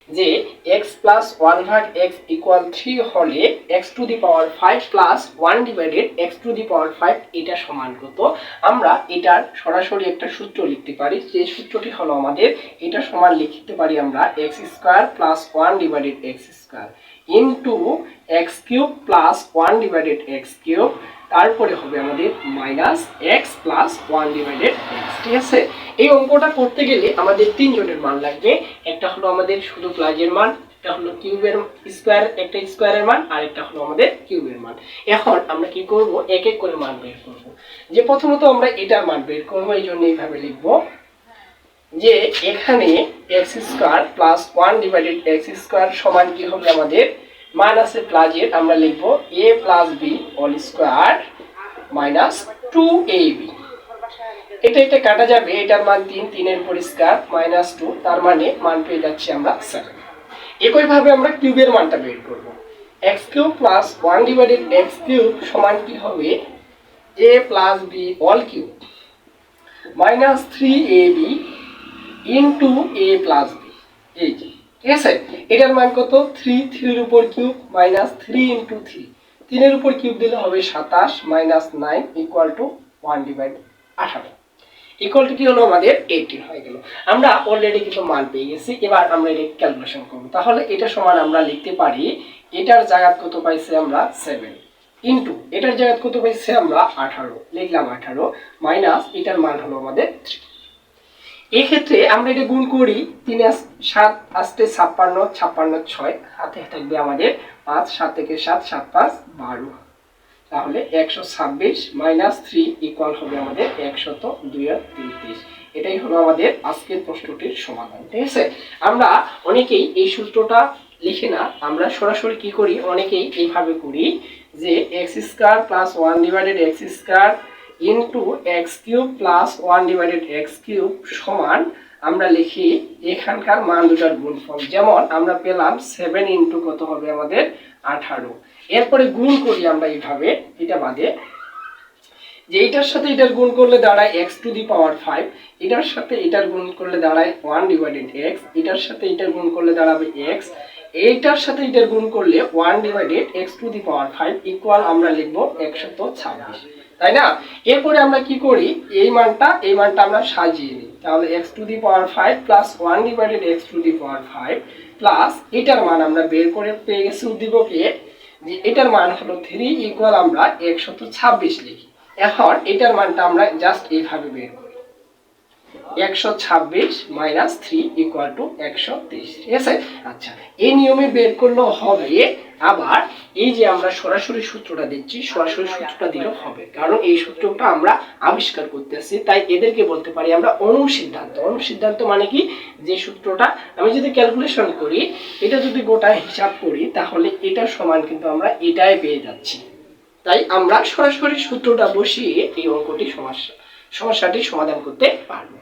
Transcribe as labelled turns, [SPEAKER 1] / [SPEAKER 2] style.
[SPEAKER 1] যে x plus 1 ভাগ x equal 3 হলে x to the power 5 plus 1 divided x to the power 5 এটা সমান কত। আমরা এটার সরাসরি একটা সূত্র লিখতে পারি, যে সূত্রটি হলো আমাদের এটা সমান লিখতে পারি আমরা x square plus 1 divided x square into x cube plus 1 divided x cube, তারপরে হবে আমাদের minus x plus 1 divided x। ঠিক আছে, এই অঙ্কটা করতে গেলে আমাদের তিনজনের মান লাগবে। একটা হলো আমাদের শুধু প্লাসের মান, একটা হলো কিউবের স্কয়ার, একটা স্কয়ারের মান, আর একটা হলো আমাদের কিউবের মান। এখন আমরা কি করব, এক এক করে মান বের করব। যে প্রথমত আমরা এটার মান বের করব, এই জন্য এইভাবে লিখব যে এখানে x square plus 1 divided x square সমান কি হবে আমাদের মান আছে প্লাসের, আমরা লিখব a plus b whole square minus 2ab। এটা কাটা যাবে, এটার মান 3, 3 এর উপর স্কয়ার মাইনাস 2, তার মানে মান পেয়ে যাচ্ছি আমরা 7। একই ভাবে আমরা কিউবের মানটা বের করব। x cube plus 1 divided x cube সমান কি হবে a plus b whole cube minus 3ab into a plus b। এই যে ঠিক আছে, এটার মান কত 3, 3 এর উপর কিউব মাইনাস 3 ইনটু 3, 3 এর উপর কিউব দিলে হবে 27 minus 9 equal to 1 divided 18 equal to কি হলো আমাদের 18 হয়ে গেল। আমরা অলরেডি কিন্তু মান পেয়ে গেছি, এবার আমরা এটা ক্যালকুলেশন করব। তাহলে এটা সমান আমরা লিখতে পারি এটার জায়গায় কত পাইছি আমরা 7 ইনটু এটার জায়গায় কত পাইছি আমরা 18, লিখলাম 18 মাইনাস এটার মান হলো আমাদের 3। এই ক্ষেত্রে আমরা এটা গুণ করি, 3 7 আসতে 56, 56 6 হাতে থাকবে আমাদের 5, 7 থেকে 7, 7 5 12, তাহলে 126 মাইনাস 3 ইকুয়াল হবে আমাদের 132। এটাই হলো আমাদের আজকের প্রশ্নটির সমাধান। ঠিক আছে, আমরা অনেকেই এই সূত্রটা লিখে না, আমরা সরাসরি কি করি, অনেকেই এইভাবে করি যে x square plus 1 divided x square into x cube plus 1 divided x cube সমান আমরা লিখি এখানকার মান দুটার গুণফল। যেমন আমরা পেলাম 7 ইনটু কত হবে আমাদের 18, এরপরে গুণ করি আমরা এইভাবে, এটা বাদে যে এটার সাথে এটার গুণ করলে দাঁড়ায় x টু দি পাওয়ার 5, এটার সাথে এটার গুণ করলে দাঁড়ায় 1 ডিভাইডেড x, এটার সাথে এটার গুণ করলে দাঁড়াবে x, এইটার সাথে এটার গুণ করলে 1 divided x to the power 5 equal আমরা লিখব 126, তাই না। এরপরে আমরা কি করি, এই মানটা আমরা সাজিয়ে নিই, তাহলে x to the power 5 plus 1 divided x to the power 5 plus এটার মান আমরা বের করে পেয়ে গেছি উদ্দীপকে যে এটার মান হলো 3 ইকুয়াল আমরা 126 লিখি। এখন এটার মানটা আমরা জাস্ট এইভাবে বের করি, 126 মাইনাস 3 ইকুয়াল টু 123। ঠিক আছে, আচ্ছা এই নিয়মে বের করলেও হবে, আবার এই যে আমরা সরাসরি সূত্রটা দিচ্ছি, সরাসরি সূত্রটা দিলেও হবে, কারণ এই সূত্রটা আমরা আবিষ্কার করতেছি, তাই এদেরকে বলতে পারি আমরা অনুসিদ্ধান্ত। অনুসিদ্ধান্ত মানে কি, যে সূত্রটা আমি যদি ক্যালকুলেশন করি, এটা যদি গোটা হিসাব করি, তাহলে এটা সমান কিন্তু আমরা এটাই পেয়ে যাচ্ছি। তাই আমরা সরাসরি সূত্রটা বসিয়ে এই অঙ্কটি সমস্যাটি সমাধান করতে পারবো।